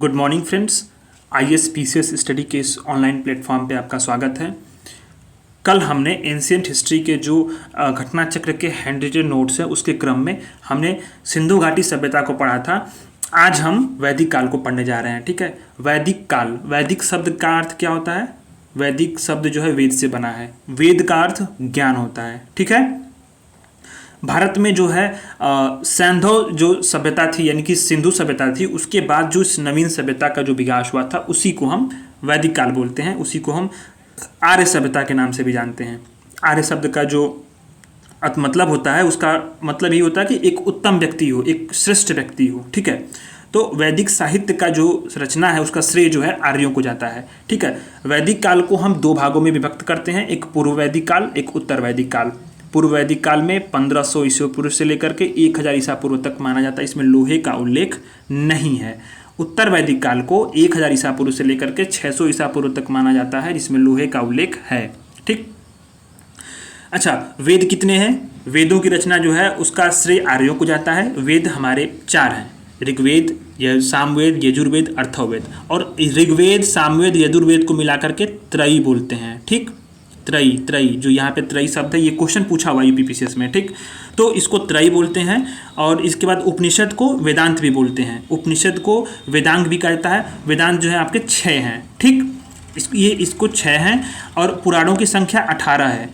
Good morning friends. IAS PCS study के इस online platform पे आपका स्वागत है। कल हमने एंशियंट हिस्ट्री के जो घटना चक्र के हैंड रिटन नोट्स हैं उसके क्रम में हमने सिंधु घाटी सभ्यता को पढ़ा था। आज हम वैदिक काल को पढ़ने जा रहे हैं। ठीक है, वैदिक काल, वैदिक शब्द का अर्थ क्या होता है? वैदिक शब्द जो है वेद से बना है। वेद का अर्थ ज्ञान होता है। ठीक है, भारत में जो है सैंधव जो सभ्यता थी यानी कि सिंधु सभ्यता थी, उसके बाद जो इस नवीन सभ्यता का जो विकास हुआ था उसी को हम वैदिक काल बोलते हैं। उसी को हम आर्य सभ्यता के नाम से भी जानते हैं। आर्य शब्द का जो मतलब होता है, उसका मतलब ये होता है कि एक उत्तम व्यक्ति हो, एक श्रेष्ठ व्यक्ति हो। ठीक है, तो वैदिक साहित्य का जो रचना है उसका श्रेय जो है आर्यों को जाता है। ठीक है, वैदिक काल को हम दो भागों में विभक्त करते हैं, एक पूर्व वैदिक काल, एक उत्तर वैदिक काल। पूर्व वैदिक काल में 1500 ईसा पूर्व से लेकर के 1000 ईसा पूर्व तक माना जाता है, इसमें लोहे का उल्लेख नहीं है। उत्तर वैदिक काल को 1000 ईसा पूर्व से लेकर के 600 ईसा पूर्व तक माना जाता है, जिसमें लोहे का उल्लेख है। ठीक, अच्छा, वेद कितने हैं? वेदों की रचना जो है उसका श्रेय आर्यों को जाता है। वेद हमारे 4 हैं, ऋग्वेद, सामवेद, यजुर्वेद, अथर्ववेद। और ऋग्वेद, सामवेद, यजुर्वेद को मिलाकर के त्रयी बोलते हैं। ठीक, त्रयी, त्रयी जो यहाँ पे त्रयी शब्द है, ये क्वेश्चन पूछा हुआ यूपीपीसीएस में। ठीक, तो इसको त्रयी बोलते हैं। और इसके बाद उपनिषद को वेदांत भी बोलते हैं। उपनिषद को वेदांग भी कहता है। वेदांत जो है आपके 6 हैं। ठीक, इसको 6 हैं और पुराणों की संख्या 18 है।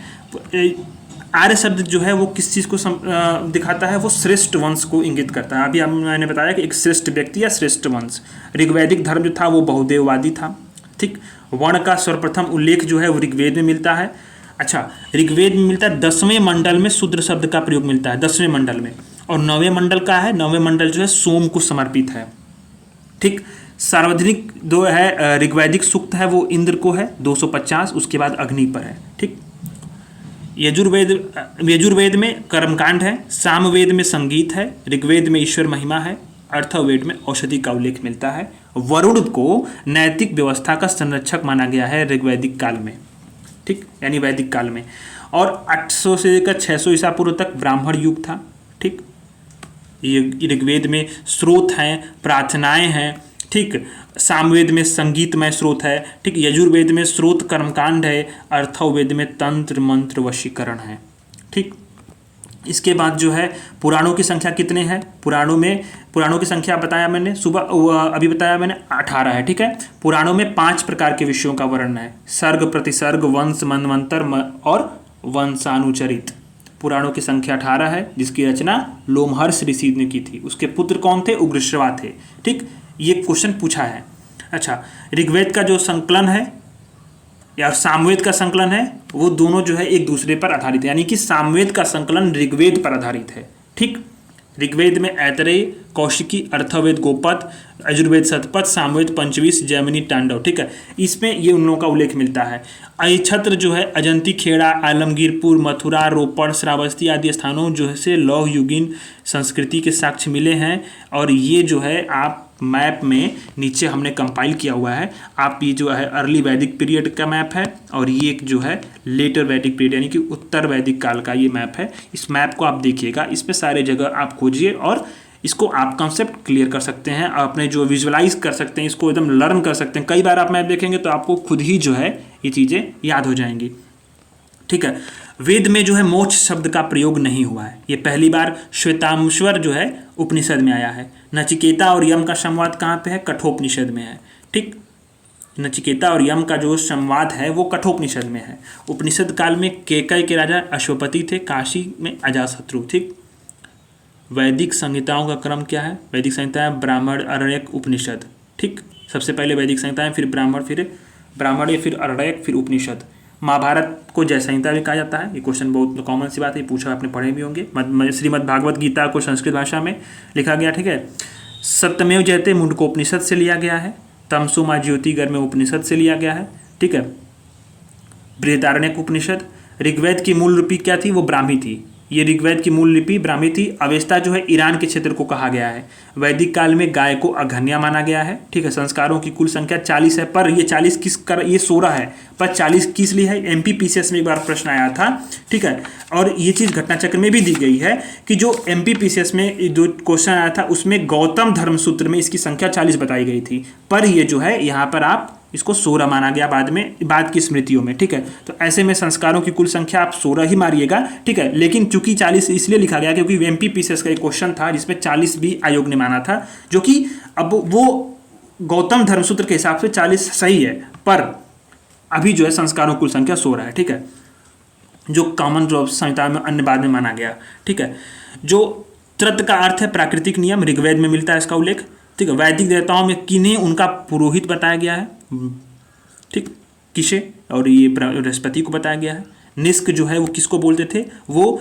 आर्य शब्द जो है वो किस चीज़ को दिखाता है? वो श्रेष्ठ वंश को इंगित करता है। अभी मैंने बताया कि एक श्रेष्ठ व्यक्ति या श्रेष्ठ वंश। ऋग्वैदिक धर्म जो था वो बहुदेववादी था। ठीक, वर्ण का सर्वप्रथम उल्लेख जो है वो ऋग्वेद में मिलता है। अच्छा, ऋग्वेद में मिलता है 10वें मंडल में शूद्र शब्द का प्रयोग मिलता है, 10वें मंडल में। और 9वें मंडल का है, 9वें मंडल जो है सोम को समर्पित है। ठीक, सार्वजनिक जो है ऋग्वैदिक सूक्त है वो इंद्र को है 250, उसके बाद अग्नि पर है। ठीक, यजुर्वेद में कर्मकांड है, सामवेद में संगीत है, ऋग्वेद में ईश्वर महिमा है, अथर्ववेद में औषधि का उल्लेख मिलता है। वरुण को नैतिक व्यवस्था का संरक्षक माना गया है ऋग्वैदिक काल में। ठीक, यानी वैदिक काल में। और 800 से लेकर 600 ईसा पूर्व तक ब्राह्मण युग था। ठीक, ये ऋग्वेद में स्रोत हैं, प्रार्थनाएं हैं। ठीक, सामवेद में संगीतमय स्रोत है। ठीक, यजुर्वेद में स्रोत कर्मकांड है, अथर्ववेद में तंत्र मंत्र वशीकरण है। ठीक, इसके बाद जो है पुराणों की संख्या कितने हैं? पुराणों की संख्या बताया मैंने अभी बताया मैंने 18 है। ठीक है, पुराणों में 5 प्रकार के विषयों का वर्णन है, सर्ग, प्रतिसर्ग, वंश, मनवंतर और वंशानुचरित। पुराणों की संख्या 18 है, जिसकी रचना लोमहर्ष ऋषि ने की थी। उसके पुत्र कौन थे? उग्रश्रवा थे। ठीक, ये क्वेश्चन पूछा है। अच्छा, ऋग्वेद का जो संकलन है या सामवेद का संकलन है वो दोनों जो है एक दूसरे पर आधारित है, यानी कि सामवेद का संकलन ऋग्वेद पर आधारित है। ठीक, ऋग्वेद में ऐतरेय, कौशिकी, अथर्ववेद गोपद, यजुर्वेद शतपथ, सामवेद पंचविश, जैमिनी तांडव। ठीक है, इसमें ये उन लोगों का उल्लेख मिलता है। अहिछत्र जो है अजंती खेड़ा, आलमगीरपुर, मथुरा, रोपड़, श्रावस्ती आदि स्थानों जो से लौह युगीन संस्कृति के साक्ष्य मिले हैं। और ये जो है आप मैप में नीचे हमने कंपाइल किया हुआ है। आप ये जो है अर्ली वैदिक पीरियड का मैप है और ये एक जो है लेटर वैदिक पीरियड यानी कि उत्तर वैदिक काल का ये मैप है। इस मैप को आप देखिएगा, इस पे सारे जगह आप खोजिए और इसको आप कंसेप्ट क्लियर कर सकते हैं, अपने जो विजुअलाइज कर सकते हैं, इसको एकदम लर्न कर सकते हैं। कई बार आप मैप देखेंगे तो आपको खुद ही जो है ये चीज़ें याद हो जाएंगी। ठीक है, वेद में जो है मोक्ष शब्द का प्रयोग नहीं हुआ है। ये पहली बार श्वेताम्बर जो है उपनिषद में आया है। नचिकेता और यम का संवाद कहाँ पे है? कठोपनिषद में है। ठीक, नचिकेता और यम का जो संवाद है वो कठोपनिषद में है। उपनिषद काल में केकय के राजा अश्वपति थे, काशी में अजातशत्रु। ठीक, वैदिक संहिताओं का क्रम क्या है? वैदिक संहिताएं ब्राह्मण, अरण्यक, उपनिषद। ठीक, सबसे पहले वैदिक संहिताएं, फिर ब्राह्मण, फिर अरण्यक, फिर उपनिषद। महाभारत को जय संहिता भी कहा जाता है। ये क्वेश्चन बहुत कॉमन सी बात है, पूछा आपने पढ़े भी होंगे। श्रीमद् भागवत गीता को संस्कृत भाषा में लिखा गया। ठीक है, सत्यमेव जयते मुंडकोपनिषद से लिया गया है। तमसो मा ज्योतिर्गमय में उपनिषद से लिया गया है। ठीक है, बृहदारण्यक उपनिषद। ऋग्वेद की मूल लिपि क्या थी? वो ब्राह्मी थी। ये ऋग्वेद की मूल लिपि ब्राह्मी थी। अवेस्ता जो है ईरान के क्षेत्र को कहा गया है। वैदिक काल में गाय को अघन्या माना गया है। ठीक है, संस्कारों की कुल संख्या 40 है, पर ये 40 ये 16 है, पर 40 किस लिए है? MPPCS में एक बार प्रश्न आया था। ठीक है, और ये चीज़ घटना चक्र में भी दी गई है कि जो MPPCS में जो क्वेश्चन आया था उसमें गौतम धर्मसूत्र में इसकी संख्या 40 बताई गई थी, पर ये जो है यहाँ पर आप इसको 16 माना गया बाद की स्मृतियों में। ठीक है, तो ऐसे में संस्कारों की कुल संख्या आप 16 ही मारिएगा। ठीक है, लेकिन चूंकि 40 इसलिए लिखा गया क्योंकि MPPCS का एक क्वेश्चन था जिसमें 40 भी आयोग ने माना था, जो कि अब वो गौतम धर्मसूत्र के हिसाब से 40 सही है, पर अभी जो है संस्कारों की कुल संख्या 16 है। ठीक है, जो कॉमन लॉ संहिता में अन्य बाद में माना गया। ठीक है, जो त्रत का अर्थ है प्राकृतिक नियम, ऋग्वेद में मिलता है इसका उल्लेख। ठीक है, वैदिक देवताओं में किन्हें उनका पुरोहित बताया गया है? ठीक, किसे? और ये बृहस्पति को बताया गया है। निष्क जो है वो किसको बोलते थे? वो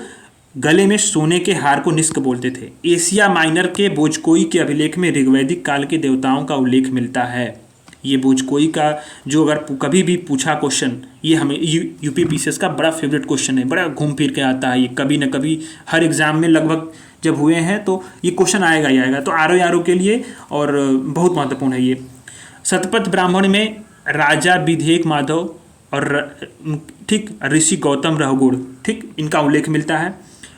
गले में सोने के हार को निष्क बोलते थे। एशिया माइनर के भोजकोई के अभिलेख में ऋग्वैदिक काल के देवताओं का उल्लेख मिलता है। ये भोजकोई का जो अगर कभी भी पूछा क्वेश्चन, ये हमें UPPCS का बड़ा फेवरेट क्वेश्चन है, बड़ा घूम फिर के आता है ये, कभी न कभी हर एग्जाम में लगभग जब हुए हैं तो ये क्वेश्चन आएगा ही आएगा, तो आरो के लिए और बहुत महत्वपूर्ण है ये। शतपथ ब्राह्मण में राजा विधेयक माधव और ठीक ऋषि गौतम रघुगुण, ठीक, इनका उल्लेख मिलता है।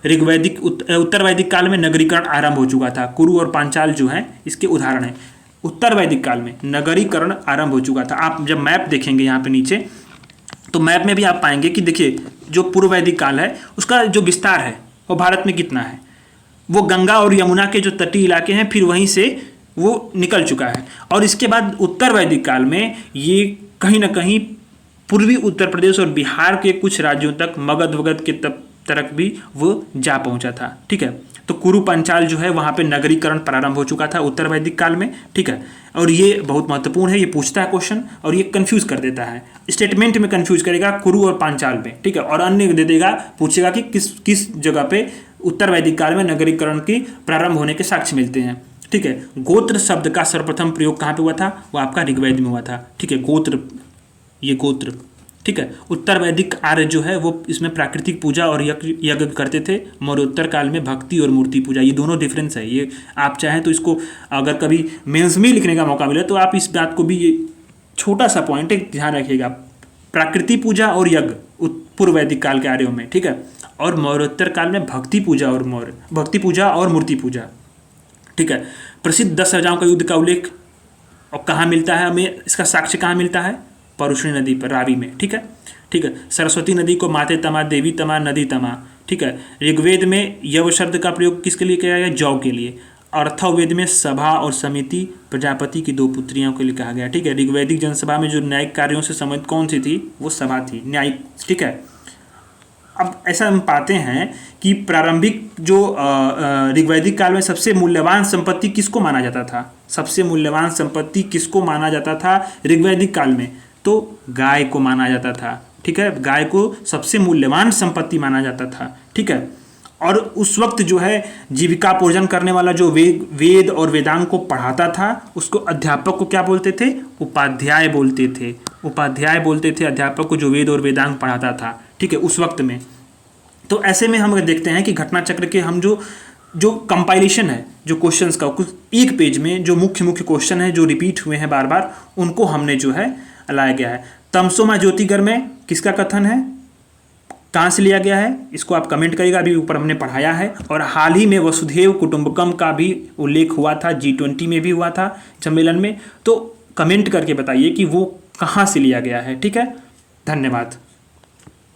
ऋग्वैदिक उत्तर वैदिक काल में नगरीकरण आरंभ हो चुका था। कुरु और पांचाल जो है इसके उदाहरण है। उत्तर वैदिक काल में नगरीकरण आरंभ हो चुका था। आप जब मैप देखेंगे यहाँ पे नीचे, तो मैप में भी आप पाएंगे कि देखिए जो पूर्व वैदिक काल है उसका जो विस्तार है वो भारत में कितना है। वो गंगा और यमुना के जो तटीय इलाके हैं फिर वहीं से वो निकल चुका है। और इसके बाद उत्तर वैदिक काल में ये कहीं ना कहीं पूर्वी उत्तर प्रदेश और बिहार के कुछ राज्यों तक, मगध वगध के तरफ भी वो जा पहुंचा था। ठीक है, तो कुरु पंचाल जो है वहाँ पे नगरीकरण प्रारंभ हो चुका था उत्तर वैदिक काल में। ठीक है, और ये बहुत महत्वपूर्ण है, ये पूछता है क्वेश्चन और ये कंफ्यूज कर देता है, स्टेटमेंट में कंफ्यूज करेगा कुरु और पांचाल में। ठीक है, और अन्य दे देगा, पूछेगा कि किस जगह पे उत्तर वैदिक काल में नगरीकरण की प्रारंभ होने के साक्ष्य मिलते हैं। ठीक है, गोत्र शब्द का सर्वप्रथम प्रयोग कहाँ पे हुआ था? वो आपका ऋग्वेद में हुआ था। ठीक है, गोत्र, ये गोत्र। ठीक है, उत्तर वैदिक आर्य जो है वो इसमें प्राकृतिक पूजा और यज्ञ करते थे। मौर्योत्तर काल में भक्ति और मूर्ति पूजा, ये दोनों डिफरेंस है। ये आप चाहें तो इसको अगर कभी मेंस में लिखने का मौका मिले तो आप इस बात को भी, ये छोटा सा पॉइंट है, ध्यान रखिएगा। प्राकृतिक पूजा और यज्ञ पूर्व वैदिक काल के आर्यों में। ठीक है, और मौर्योत्तर काल में भक्ति पूजा और मूर्ति पूजा। ठीक है, प्रसिद्ध 10 राजाओं का युद्ध का उल्लेख और कहाँ मिलता है हमें? इसका साक्ष्य कहाँ मिलता है? परुष्णी नदी पर, रावी में। ठीक है, ठीक है, सरस्वती नदी को माते तमा, देवी तमा, नदी तमा। ठीक है, ऋग्वेद में यव शब्द का प्रयोग किसके लिए किया गया? जौ के लिए। अर्थवेद में सभा और समिति प्रजापति की 2 पुत्रियों के लिए कहा गया। ठीक है, ऋग्वैदिक जनसभा में जो न्यायिक कार्यों से संबंधित कौन सी थी? वो सभा थी, न्यायिक। ठीक है, अब ऐसा हम पाते हैं कि प्रारंभिक जो ऋग्वैदिक काल में सबसे मूल्यवान संपत्ति किसको माना जाता था? सबसे मूल्यवान संपत्ति किसको माना जाता था ऋग्वैदिक काल में? तो गाय को माना जाता था। ठीक है, गाय को सबसे मूल्यवान संपत्ति माना जाता था। ठीक है, और उस वक्त जो है जीविकापोर्जन करने वाला जो वेद और वेदांग को पढ़ाता था उसको अध्यापक को क्या बोलते थे? उपाध्याय बोलते थे। उपाध्याय बोलते थे अध्यापक को जो वेद और वेदांग पढ़ाता था। ठीक है, उस वक्त में। तो ऐसे में हम देखते हैं कि घटना चक्र के हम जो कंपाइलेशन है, जो क्वेश्चंस का कुछ एक पेज में जो मुख्य क्वेश्चन है जो रिपीट हुए हैं बार बार, उनको हमने जो है लाया गया है। तमसोमा ज्योतिगर में किसका कथन है? कहाँ से लिया गया है? इसको आप कमेंट करिएगा, अभी ऊपर हमने पढ़ाया है। और हाल ही में वसुधैव कुटुंबकम का भी उल्लेख हुआ था, G20 में भी हुआ था सम्मेलन में। तो कमेंट करके बताइए कि वो कहाँ से लिया गया है। ठीक है, धन्यवाद।